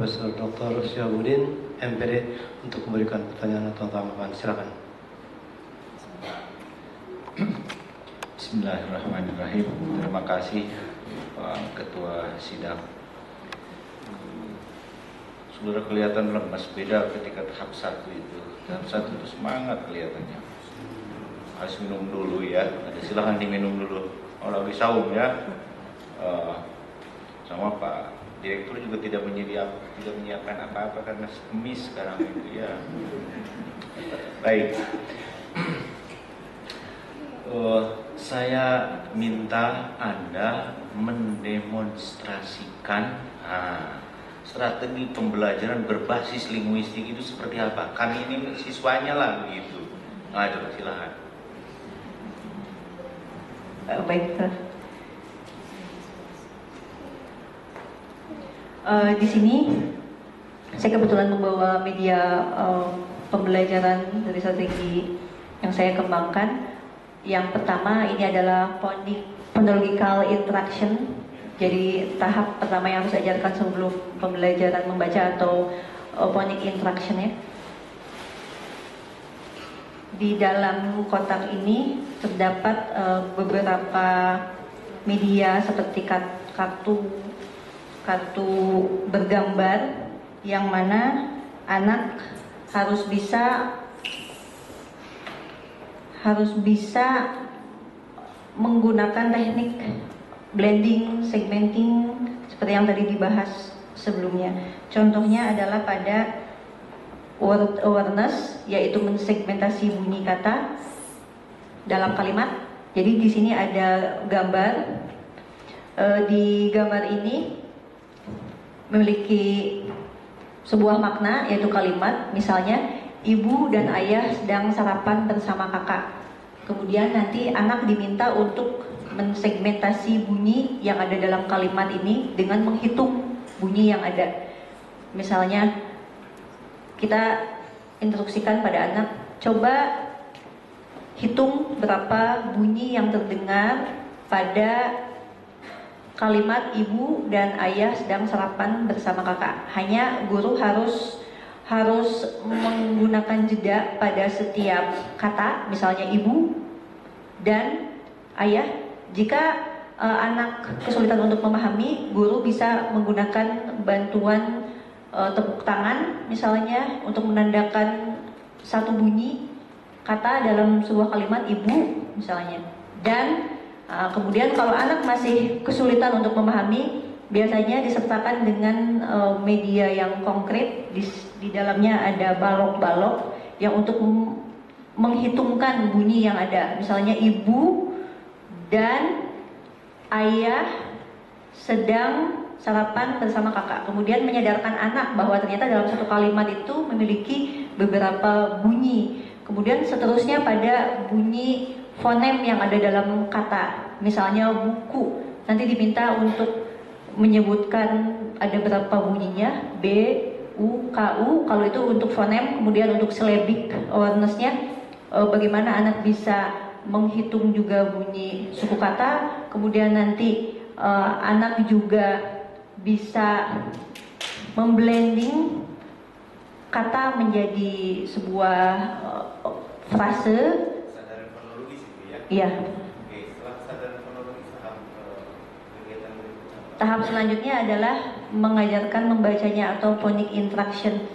Profesor Dr. Syahabudin, MPD, untuk memberikan pertanyaan atau tanggapan. Silakan. Bismillahirrahmanirrahim. Terima kasih Pak Ketua Sidang. Saudara kelihatan lemas, beda ketika tahap 1 itu. Tahap 1 itu semangat kelihatannya. Harus minum dulu ya. Silahkan diminum dulu. Olawi saum ya. Sama Pak Direktur juga tidak menyiapkan apa-apa karena semis sekarang itu ya. Baik. Saya minta Anda mendemonstrasikan strategi pembelajaran berbasis linguistik itu seperti apa. Kami ini siswanya lah begitu. Coba silakan. Baik, di sini saya kebetulan membawa media pembelajaran dari strategi yang saya kembangkan. Yang pertama ini adalah phonological interaction. Jadi tahap pertama yang harus diajarkan sebelum pembelajaran membaca atau phonic interaction ya. Di dalam kotak ini terdapat beberapa media seperti kartu bergambar yang mana anak harus bisa menggunakan teknik blending, segmenting seperti yang tadi dibahas sebelumnya. Contohnya adalah pada word awareness, yaitu mensegmentasi bunyi kata dalam kalimat. Jadi di sini ada gambar. Di gambar ini memiliki sebuah makna, yaitu kalimat, misalnya ibu dan ayah sedang sarapan bersama kakak. Kemudian nanti anak diminta untuk mensegmentasi bunyi yang ada dalam kalimat ini dengan menghitung bunyi yang ada. Misalnya kita instruksikan pada anak, coba hitung berapa bunyi yang terdengar pada kalimat ibu dan ayah sedang sarapan bersama kakak. Hanya guru harus menggunakan jeda pada setiap kata, misalnya ibu dan ayah. Jika anak kesulitan untuk memahami, guru bisa menggunakan bantuan tepuk tangan misalnya untuk menandakan satu bunyi kata dalam sebuah kalimat ibu misalnya. Dan kemudian kalau anak masih kesulitan untuk memahami, biasanya disertakan dengan media yang konkret. Di dalamnya ada balok-balok yang untuk menghitungkan bunyi yang ada. Misalnya ibu dan ayah sedang sarapan bersama kakak. Kemudian menyadarkan anak bahwa ternyata dalam satu kalimat itu memiliki beberapa bunyi. Kemudian seterusnya pada bunyi fonem yang ada dalam kata. Misalnya buku, nanti diminta untuk menyebutkan ada berapa bunyinya, B, U, K, U. Kalau itu untuk fonem. Kemudian untuk syllabic awareness-nya, bagaimana anak bisa menghitung juga bunyi suku kata. Kemudian nanti anak juga bisa memblending kata menjadi sebuah frase. Kesadaran fonologis itu ya? Iya. Oke, setelah kesadaran fonologis kegiatan berikutnya. Tahap selanjutnya adalah mengajarkan membacanya atau phonic interaction.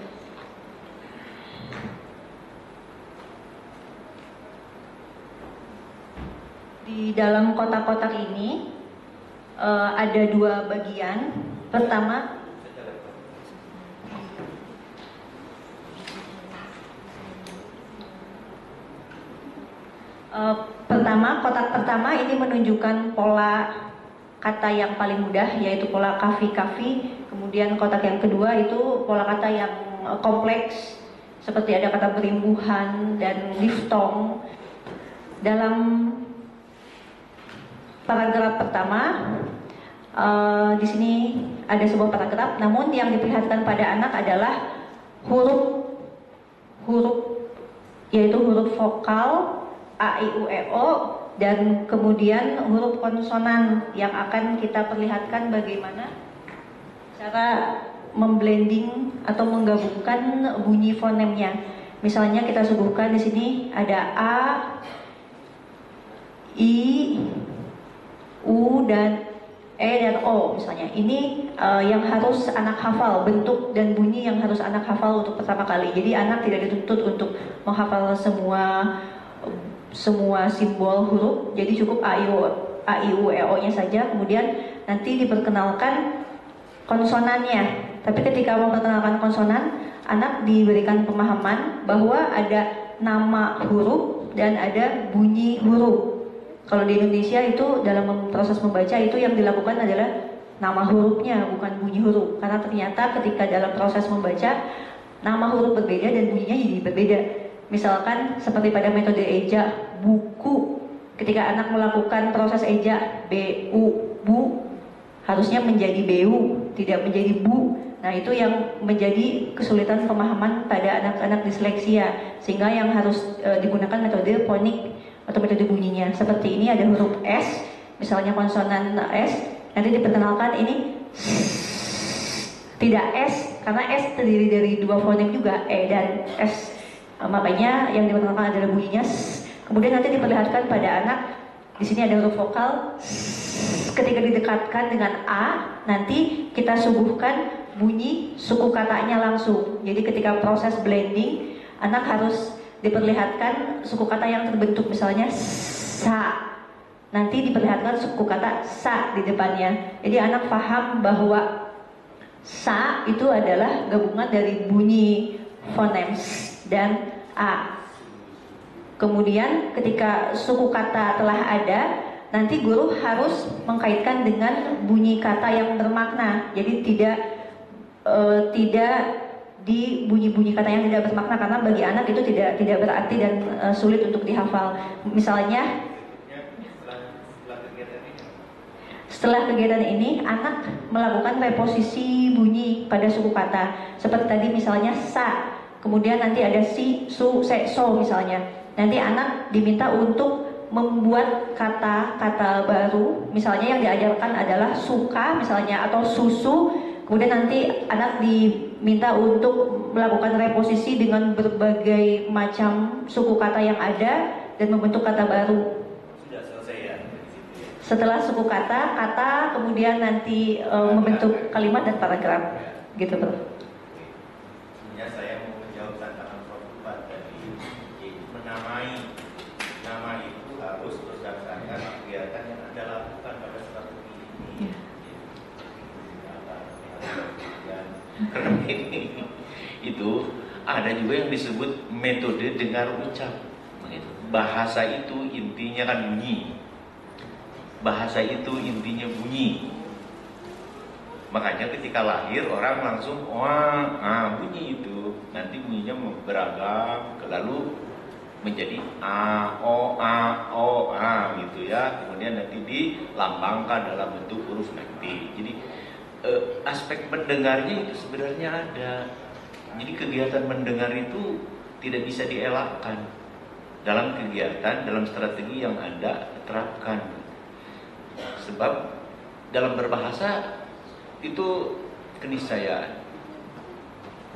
Di dalam kotak-kotak ini ada dua bagian. Pertama, kotak pertama ini menunjukkan pola kata yang paling mudah, yaitu pola kafi-kafi. Kemudian kotak yang kedua itu pola kata yang kompleks, seperti ada kata berimbuhan dan diftong. Dalam paragraf pertama, di sini ada sebuah paragraf, namun yang diperlihatkan pada anak adalah huruf, yaitu huruf vokal A, I, U, E, O, dan kemudian huruf konsonan yang akan kita perlihatkan bagaimana cara memblending atau menggabungkan bunyi fonemnya. Misalnya kita suguhkan di sini ada A, I, U dan E dan O misalnya. Ini yang harus anak hafal, bentuk dan bunyi yang harus anak hafal untuk pertama kali. Jadi anak tidak dituntut untuk menghafal semua simbol huruf. Jadi cukup A, I, U, E, O nya saja. Kemudian nanti diperkenalkan konsonannya. Tapi ketika memperkenalkan konsonan, anak diberikan pemahaman bahwa ada nama huruf dan ada bunyi huruf. Kalau di Indonesia itu dalam proses membaca itu yang dilakukan adalah nama hurufnya, bukan bunyi huruf. Karena ternyata ketika dalam proses membaca, nama huruf berbeda dan bunyinya jadi berbeda. Misalkan seperti pada metode eja buku, ketika anak melakukan proses eja bu, harusnya menjadi bu, tidak menjadi bu. Nah, itu yang menjadi kesulitan pemahaman pada anak-anak disleksia, sehingga yang harus digunakan metode fonik atau metode bunyinya. Seperti ini ada huruf S, misalnya konsonan S, nanti diperkenalkan ini tidak S, karena S terdiri dari dua fonem juga, E dan S. Makanya yang diperkenalkan adalah bunyinya S. Kemudian nanti diperlihatkan pada anak, di sini ada huruf vokal. Ketika didekatkan dengan A, nanti kita suguhkan bunyi suku katanya langsung. Jadi ketika proses blending, anak harus diperlihatkan suku kata yang terbentuk, misalnya sa. Nanti diperlihatkan suku kata sa di depannya. Jadi anak paham bahwa sa itu adalah gabungan dari bunyi fonem s dan a. Kemudian ketika suku kata telah ada, nanti guru harus mengkaitkan dengan bunyi kata yang bermakna. Jadi tidak di bunyi-bunyi kata yang tidak bermakna, karena bagi anak itu tidak berarti dan sulit untuk dihafal. Misalnya setelah kegiatan ini anak melakukan reposisi bunyi pada suku kata. Seperti tadi misalnya sa, kemudian nanti ada si, su, se, so misalnya. Nanti anak diminta untuk membuat kata-kata baru, misalnya yang diajarkan adalah suka misalnya atau susu. Kemudian nanti anak diminta untuk melakukan reposisi dengan berbagai macam suku kata yang ada dan membentuk kata baru. Sudah selesai ya? Setelah suku kata, kemudian nanti membentuk kalimat dan paragraf, gitu bro. Sebenarnya saya mau menjawab tantangan Prof. Bupat tadi, yaitu menamai. Nama itu harus berdasarkan kegiatan yang Anda lakukan pada strategi ini. Karena ini itu ada juga yang disebut metode dengar ucap. Bahasa itu intinya kan bunyi. Bahasa itu intinya bunyi. Makanya ketika lahir orang langsung wah, bunyi itu. Nanti bunyinya beragam, lalu menjadi a, o, gitu ya. Kemudian nanti dilambangkan dalam bentuk huruf nanti. Jadi aspek mendengarnya itu sebenarnya ada. Jadi kegiatan mendengar itu tidak bisa dielakkan dalam kegiatan, dalam strategi yang Anda terapkan. Sebab dalam berbahasa itu keniscayaan.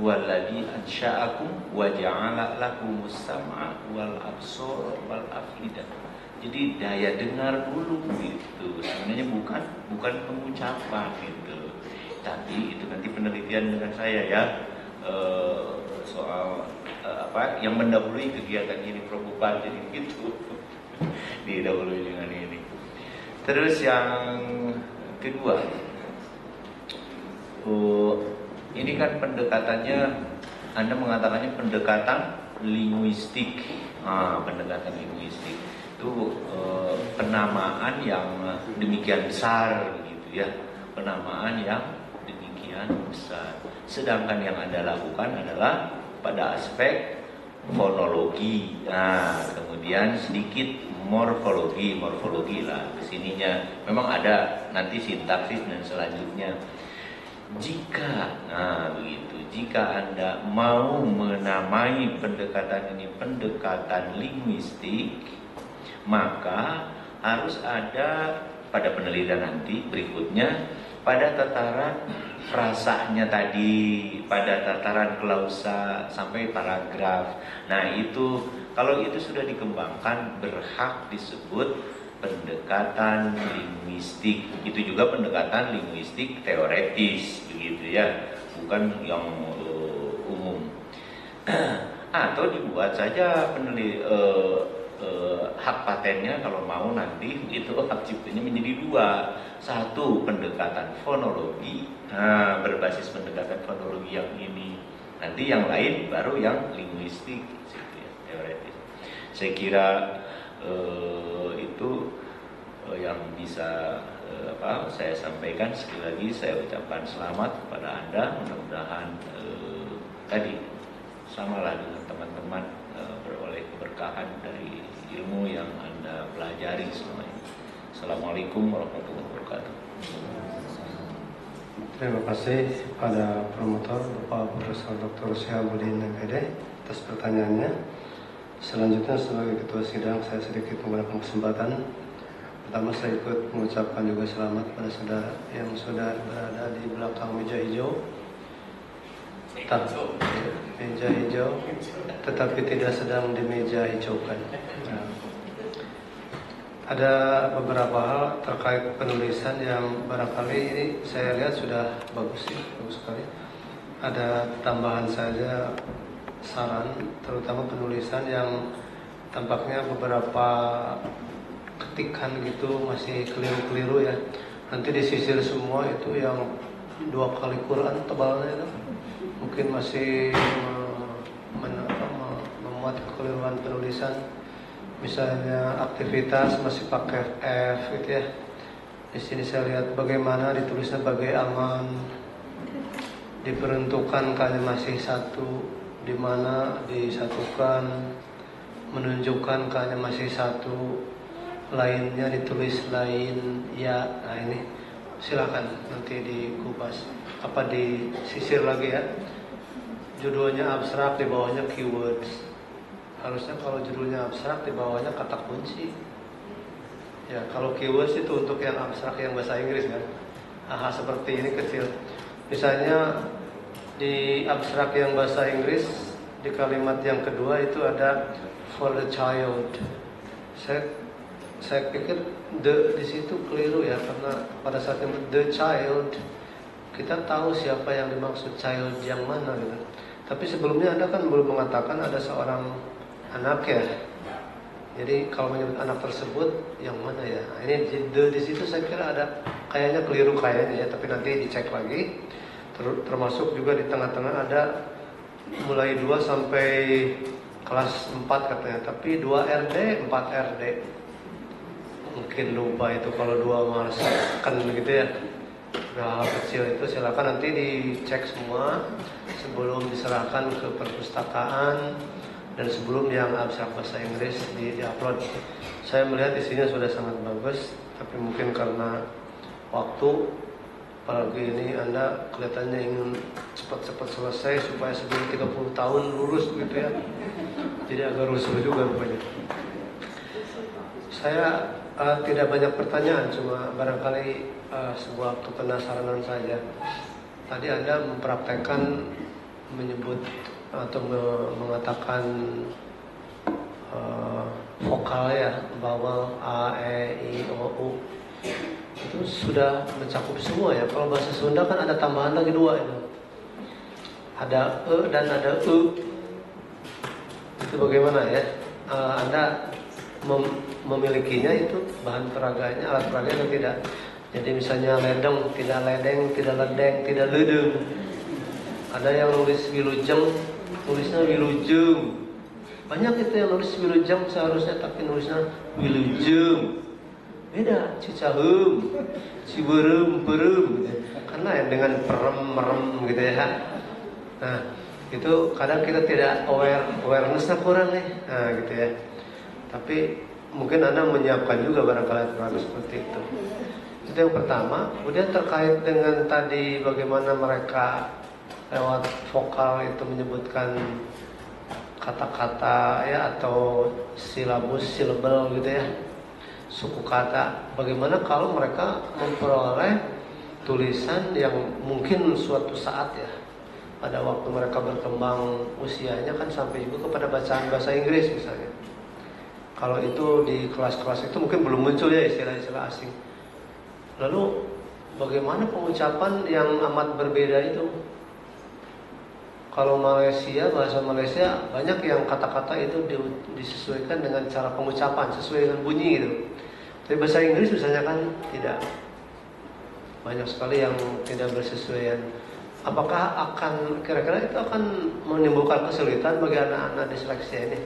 Walladzi ansha'akum wa ja'ala lakumus sam'a wal absara wal afidah. Jadi daya dengar dulu gitu. Sebenarnya bukan pengucapan gitu. Tapi itu nanti penelitian dengan saya ya, soal apa yang mendahului kegiatan ini Prof. Bupat, jadi gitu. Didahului dengan ini. Terus yang kedua, ini kan pendekatannya, Anda mengatakannya pendekatan linguistik. Pendekatan linguistik itu penamaan yang demikian besar gitu ya, penamaan yang demikian besar. Sedangkan yang Anda lakukan adalah pada aspek fonologi. Kemudian sedikit morfologi lah kesininya. Memang ada nanti sintaksis dan selanjutnya. Jika Anda mau menamai pendekatan ini pendekatan linguistik, maka harus ada pada penelitian nanti berikutnya pada tataran frasanya tadi pada tataran klausa sampai paragraf. Nah itu kalau itu sudah dikembangkan berhak disebut pendekatan linguistik. Itu juga pendekatan linguistik teoretis begitu ya, bukan yang umum. Atau dibuat saja hak patennya kalau mau nanti itu hak ciptanya menjadi dua. Satu pendekatan fonologi, nah, berbasis pendekatan fonologi yang ini. Nanti yang lain baru yang linguistik, gitu ya, teoretis. Saya kira itu yang bisa saya sampaikan. Sekali lagi saya ucapkan selamat kepada Anda. Mudah-mudahan tadi samalah dengan teman-teman beroleh keberkahan dari ilmu yang Anda pelajari selama ini. Assalamualaikum warahmatullahi wabarakatuh. Terima kasih pada promotor Bapak Profesor Dr. Syihabuddin MPD atas pertanyaannya. Selanjutnya sebagai ketua sidang saya sedikit menggunakan kesempatan. Pertama saya ikut mengucapkan juga selamat pada saudara yang sudah berada di belakang meja hijau. Meja hijau, tetapi tidak sedang di meja hijaukan. Nah, ada beberapa hal terkait penulisan yang barangkali ini saya lihat sudah bagus sih, bagus sekali. Ada tambahan saja saran, terutama penulisan yang tampaknya beberapa ketikan gitu masih keliru-keliru ya. Nanti disisir semua itu yang 2 kali Quran tebalnya itu. Mungkin masih memuat kekeliruan penulisan. Misalnya aktivitas masih pakai F gitu ya. Di sini saya lihat bagaimana ditulisnya bagai aman. Diperuntukkan kali masih satu, di mana disatukan, menunjukkan kali masih satu, lainnya ditulis lain ya. Nah ini silakan nanti dikupas apa disisir lagi ya. Judulnya abstrak, di bawahnya keywords. Harusnya kalau judulnya abstrak di bawahnya kata kunci. Ya, kalau keywords itu untuk yang abstrak yang bahasa Inggris kan. Aha, seperti ini kecil. Misalnya di abstrak yang bahasa Inggris di kalimat yang kedua itu ada for the child. Saya pikir the di situ keliru ya, karena pada saat yang the child kita tahu siapa yang dimaksud child yang mana gitu. Tapi sebelumnya Anda kan belum mengatakan ada seorang anak ya. Jadi kalau menyebut anak tersebut yang mana ya? Nah, ini di situ saya kira ada kayaknya keliru kayaknya ya, tapi nanti dicek lagi. Termasuk juga di tengah-tengah ada mulai 2 sampai kelas 4 katanya, tapi 2 RD, 4 RD. Mungkin lupa itu kalau 2 males kan gitu ya. Hal kecil itu silakan nanti dicek semua sebelum diserahkan ke perpustakaan. Dan sebelum yang abstrak bahasa Inggris di-upload. Saya melihat isinya sudah sangat bagus, tapi mungkin karena waktu, apalagi ini Anda kelihatannya ingin cepat-cepat selesai supaya sebelum 30 tahun lulus gitu ya. Jadi agak rusuh juga rupanya. Saya tidak banyak pertanyaan, cuma barangkali sebuah kepenasaranan saja. Tadi Anda mempraktekkan menyebut atau mengatakan vokal ya, vowel a, e, i, o, u itu sudah mencakup semua ya. Kalau bahasa Sunda kan ada tambahan lagi 2 itu, ada e dan ada u. Itu bagaimana ya? Anda memilikinya itu bahan peraganya, alat peraganya atau tidak? Jadi misalnya ledeng, tidak ledeng, tidak ledeng, tidak ledeng. Ada yang nulis wilujeng, tulisnya wilujeng. Banyak itu yang nulis wilujeng seharusnya, tapi nulisnya wilujeng. Beda, cicahem, ciberem, perem. Karena ya dengan perem, merem gitu ya. Nah, itu kadang kita tidak awarenessnya kurang nih. Nah, gitu ya. Tapi mungkin Anda menyiapkan juga barangkali perlu seperti itu. Itu yang pertama. Kemudian terkait dengan tadi bagaimana mereka lewat vokal itu menyebutkan kata-kata ya, atau silabus, silabel gitu ya, suku kata. Bagaimana kalau mereka memperoleh tulisan yang mungkin suatu saat ya, pada waktu mereka berkembang usianya kan sampai juga kepada bacaan bahasa Inggris misalnya. Kalau itu di kelas-kelas itu mungkin belum muncul ya istilah-istilah asing. Lalu bagaimana pengucapan yang amat berbeda itu? Kalau Malaysia, bahasa Malaysia banyak yang kata-kata itu disesuaikan dengan cara pengucapan, sesuai dengan bunyi gitu. Tapi bahasa Inggris misalnya kan tidak. Banyak sekali yang tidak bersesuaian. Apakah kira-kira itu akan menimbulkan kesulitan bagi anak-anak disleksia ini?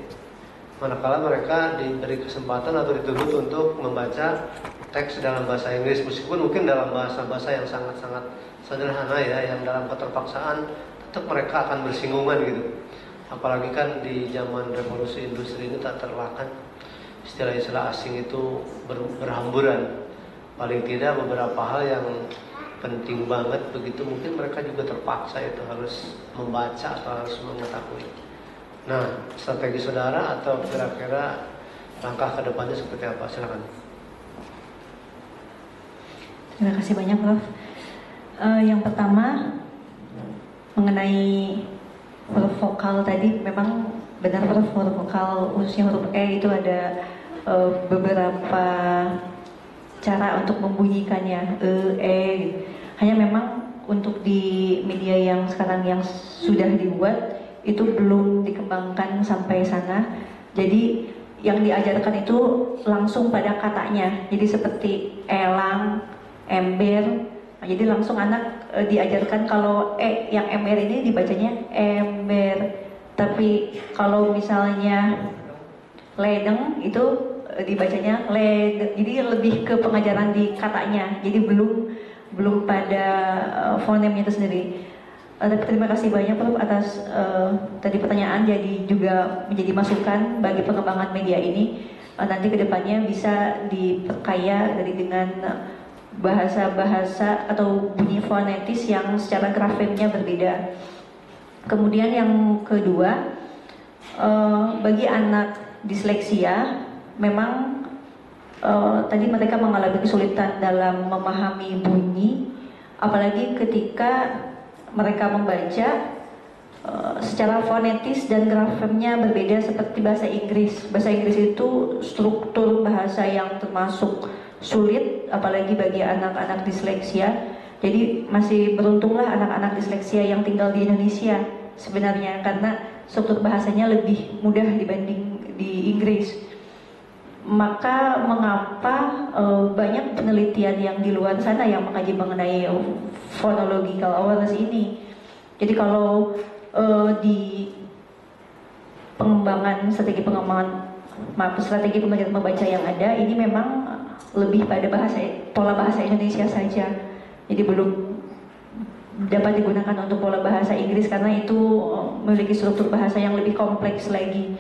Manakala mereka diberi kesempatan atau dituntut untuk membaca teks dalam bahasa Inggris, meskipun mungkin dalam bahasa-bahasa yang sangat-sangat sederhana ya, yang dalam keterpaksaan tetap mereka akan bersinggungan gitu. Apalagi kan di zaman revolusi industri ini tak terelakkan istilah-istilah asing itu berhamburan. Paling tidak beberapa hal yang penting banget begitu mungkin mereka juga terpaksa itu harus membaca atau harus mengetahui. Nah, strategi saudara atau kira-kira langkah ke depannya seperti apa? Silakan. Terima kasih banyak, Prof. Yang pertama mengenai huruf vokal tadi, memang benar Prof, huruf vokal khususnya huruf E itu ada beberapa cara untuk membunyikannya, E. Hanya memang untuk di media yang sekarang yang sudah dibuat itu belum dikembangkan sampai sana. Jadi yang diajarkan itu langsung pada katanya. Jadi seperti elang, ember. Nah, jadi langsung anak diajarkan kalau yang ember ini dibacanya ember. Tapi kalau misalnya ledeng itu dibacanya led. Jadi lebih ke pengajaran di katanya. Jadi belum pada fonemnya itu sendiri. Tapi terima kasih banyak Prof atas tadi pertanyaan, jadi juga menjadi masukan bagi pengembangan media ini. Nanti kedepannya bisa diperkaya dari dengan bahasa-bahasa atau bunyi fonetis yang secara grafemnya berbeda. Kemudian yang kedua, bagi anak disleksia memang tadi mereka mengalami kesulitan dalam memahami bunyi, apalagi ketika mereka membaca secara fonetis dan grafemnya berbeda seperti bahasa Inggris. Bahasa Inggris itu struktur bahasa yang termasuk sulit, apalagi bagi anak-anak disleksia. Jadi masih beruntunglah anak-anak disleksia yang tinggal di Indonesia sebenarnya, karena struktur bahasanya lebih mudah dibanding di Inggris. Maka mengapa banyak penelitian yang di luar sana yang mengkaji mengenai phonological awareness ini. Jadi kalau di strategi pembelajaran membaca yang ada ini memang lebih pada pola bahasa Indonesia saja. Jadi belum dapat digunakan untuk pola bahasa Inggris karena itu memiliki struktur bahasa yang lebih kompleks lagi.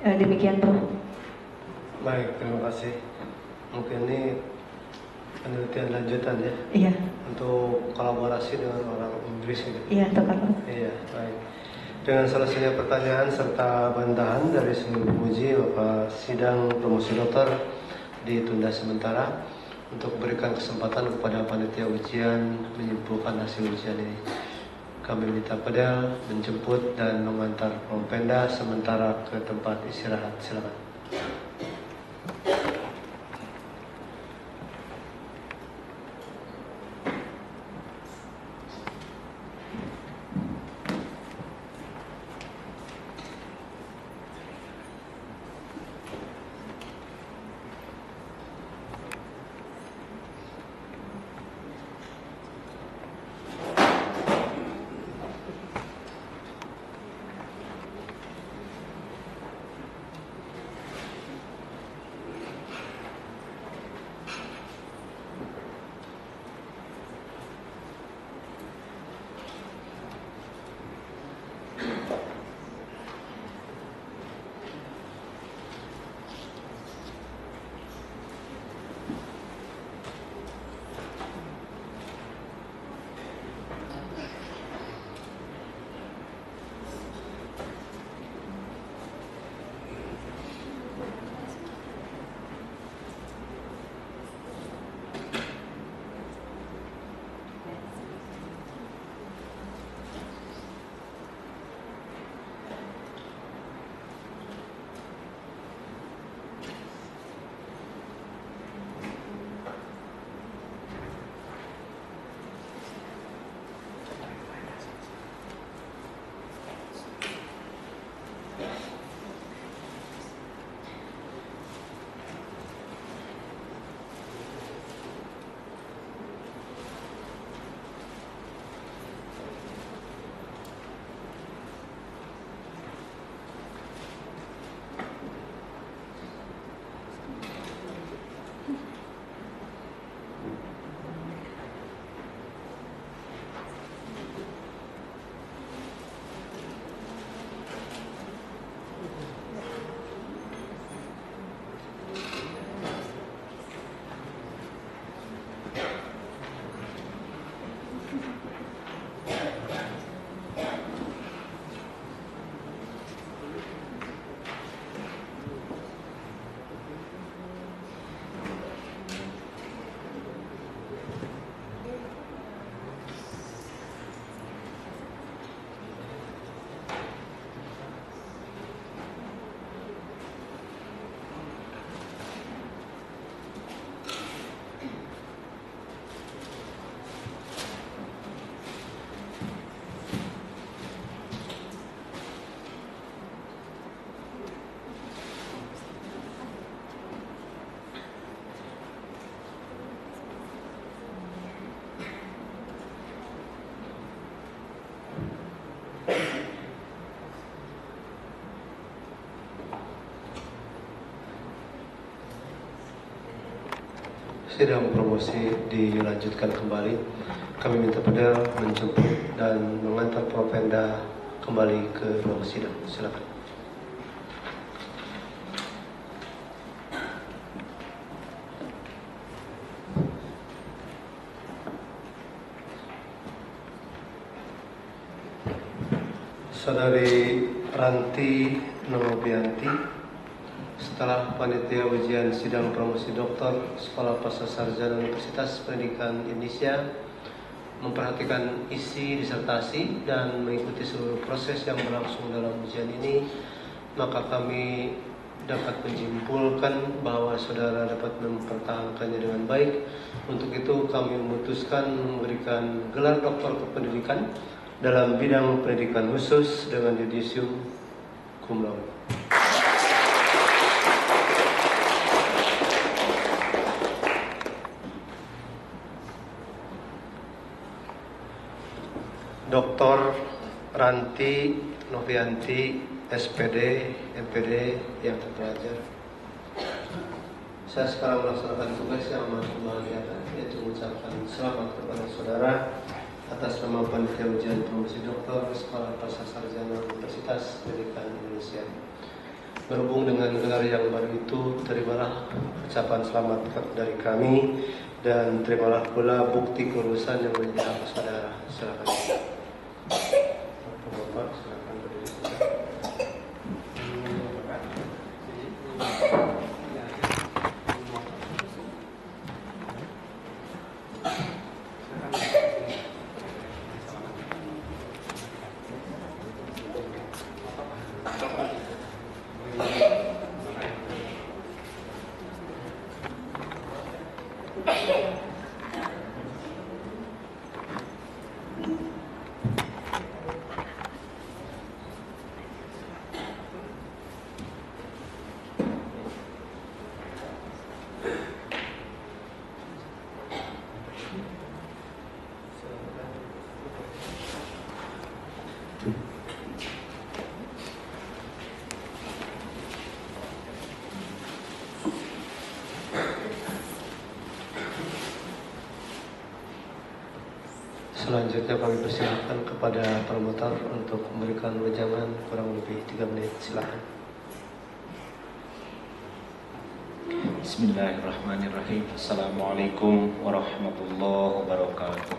Demikian Bro. Baik, terima kasih. Mungkin ini penelitian lanjutan ya. Iya. Untuk kolaborasi dengan orang Inggris gitu. Iya, tepat. Iya, baik. Dengan selesainya pertanyaan serta bantahan dari seluruh pemuji, maka sidang promosi dokter ditunda sementara untuk berikan kesempatan kepada panitia ujian menyimpulkan hasil ujian ini. Kami minta Pedel menjemput dan mengantar Pemda sementara ke tempat istirahat. Silakan. sidang promosi dilanjutkan kembali. Kami minta pada menjemput dan mengantar Propenda kembali ke ruang sidang. Silakan. Saudari Ranti Novianti, setelah panitia ujian sidang promosi doktor Sekolah Pasca Sarjana Universitas Pendidikan Indonesia memperhatikan isi disertasi dan mengikuti seluruh proses yang berlangsung dalam ujian ini, maka kami dapat menyimpulkan bahwa saudara dapat mempertahankannya dengan baik. Untuk itu kami memutuskan memberikan gelar doktor kependidikan dalam bidang pendidikan khusus dengan yudisium cum laude. Dr. Ranti Novianti, SPD, MPD yang terpelajar. Saya sekarang melaksanakan tugas yang amat membahagiakan, yaitu mengucapkan selamat kepada saudara atas nama panitia ujian promosi doktor Sekolah Pasca Sarjana Universitas Pendidikan Indonesia. Berhubung dengan gelar yang baru itu, terimalah ucapan selamat dari kami dan terimalah pula bukti kelulusan yang menjadi hak saudara. Silakan. Bapak, silakan berdiri. Selanjutnya kami persilakan kepada promotor untuk memberikan wejangan kurang lebih 3 menit. Silakan. Bismillahirrahmanirrahim. Assalamualaikum warahmatullahi wabarakatuh.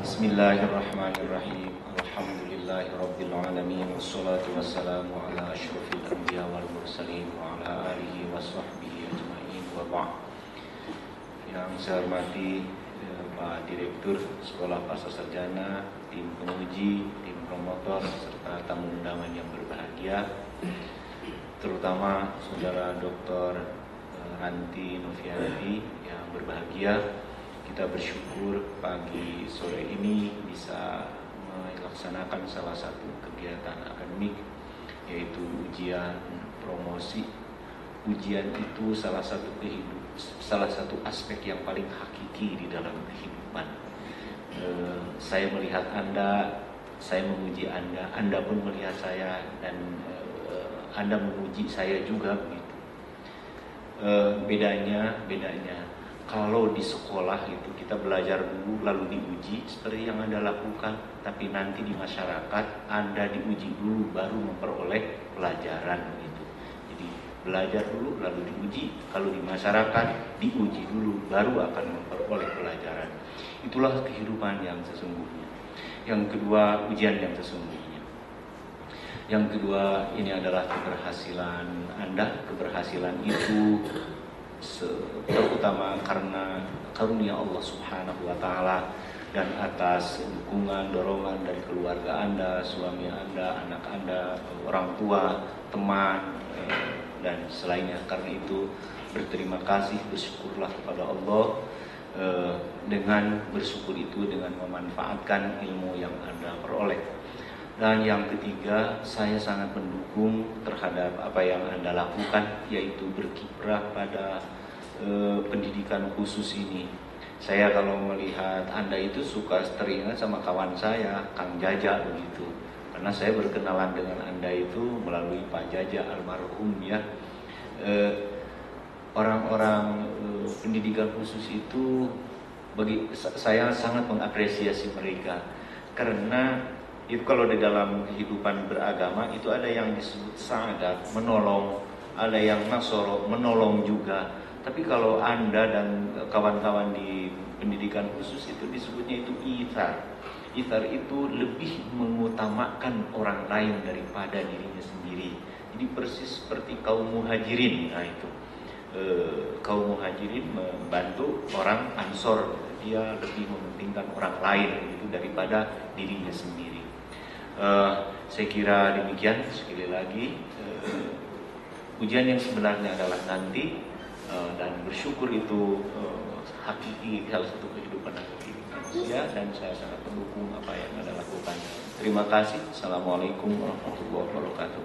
Bismillahirrahmanirrahim. Alhamdulillahirabbil alamin wassalatu wassalamu ala asyrofil anbiya wal mursalin wa ala alihi washabbihi ajmain wa ba'd. Yang saya hormati Pak Direktur Sekolah Pasca Sarjana, tim penguji, tim promotor, serta tamu undangan yang berbahagia, terutama Saudara Dr. Ranti Novianti yang berbahagia. Kita bersyukur pagi sore ini bisa melaksanakan salah satu kegiatan akademik, yaitu ujian promosi. Ujian itu salah satu aspek yang paling hakiki di dalam kehidupan. Saya melihat Anda, saya menguji Anda, Anda pun melihat saya, dan Anda menguji saya juga begitu. Bedanya kalau di sekolah itu kita belajar dulu lalu diuji seperti yang Anda lakukan, tapi nanti di masyarakat Anda diuji dulu baru memperoleh pelajaran gitu. Jadi belajar dulu lalu diuji, kalau di masyarakat diuji dulu baru akan memperoleh pelajaran. Itulah kehidupan yang sesungguhnya. Yang kedua, ujian yang sesungguhnya. Yang kedua, ini adalah keberhasilan Anda. Keberhasilan itu terutama karena karunia Allah Subhanahu wa Ta'ala dan atas dukungan, dorongan dari keluarga Anda, suami Anda, anak Anda, orang tua, teman, dan selainnya. Karena itu berterima kasih, bersyukurlah kepada Allah. Dengan bersyukur itu dengan memanfaatkan ilmu yang Anda peroleh. Dan yang ketiga, saya sangat mendukung terhadap apa yang Anda lakukan, yaitu berkiprah pada pendidikan khusus ini. Saya kalau melihat Anda itu suka teringat sama kawan saya, Kang Jaja begitu. Karena saya berkenalan dengan Anda itu melalui Pak Jaja almarhum ya. orang-orang pendidikan khusus itu bagi saya sangat mengapresiasi mereka, karena itu kalau di dalam kehidupan beragama itu ada yang disebut sadat, menolong, ada yang nasoro, menolong juga. Tapi kalau Anda dan kawan-kawan di pendidikan khusus itu disebutnya itu ithar. Ithar itu lebih mengutamakan orang lain daripada dirinya sendiri. Jadi persis seperti kaum muhajirin. Nah itu kaum muhajirin membantu orang Ansor, dia lebih mementingkan orang lain itu daripada dirinya sendiri. Saya kira demikian. Sekali lagi, ujian yang sebenarnya adalah nanti, dan bersyukur itu hakiki, salah satu kehidupan hakiki manusia, dan saya sangat mendukung apa yang Anda lakukan. Terima kasih. Assalamualaikum warahmatullahi wabarakatuh.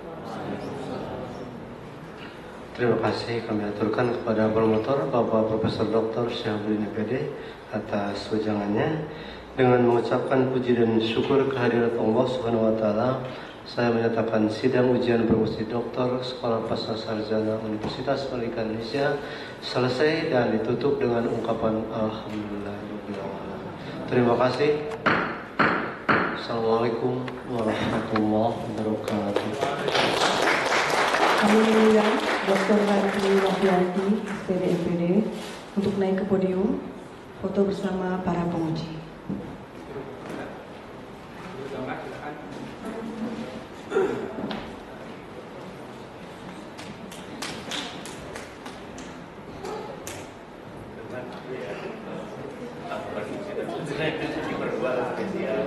Terima kasih kami aturkan kepada promotor Bapak Profesor Dr. Syahrudin PD atas wejangannya. Dengan mengucapkan puji dan syukur kehadirat Allah Subhanahu wa taala, saya menyatakan sidang ujian promosi doktor Sekolah Pasca Sarjana Universitas Pendidikan Indonesia selesai dan ditutup dengan ungkapan alhamdulillah. Terima kasih. Assalamualaikum warahmatullahi wabarakatuh. Kami mengundang Dr. Ranti Wahyati, SPD, untuk naik ke podium, foto bersama para penguji. Berdua spesial.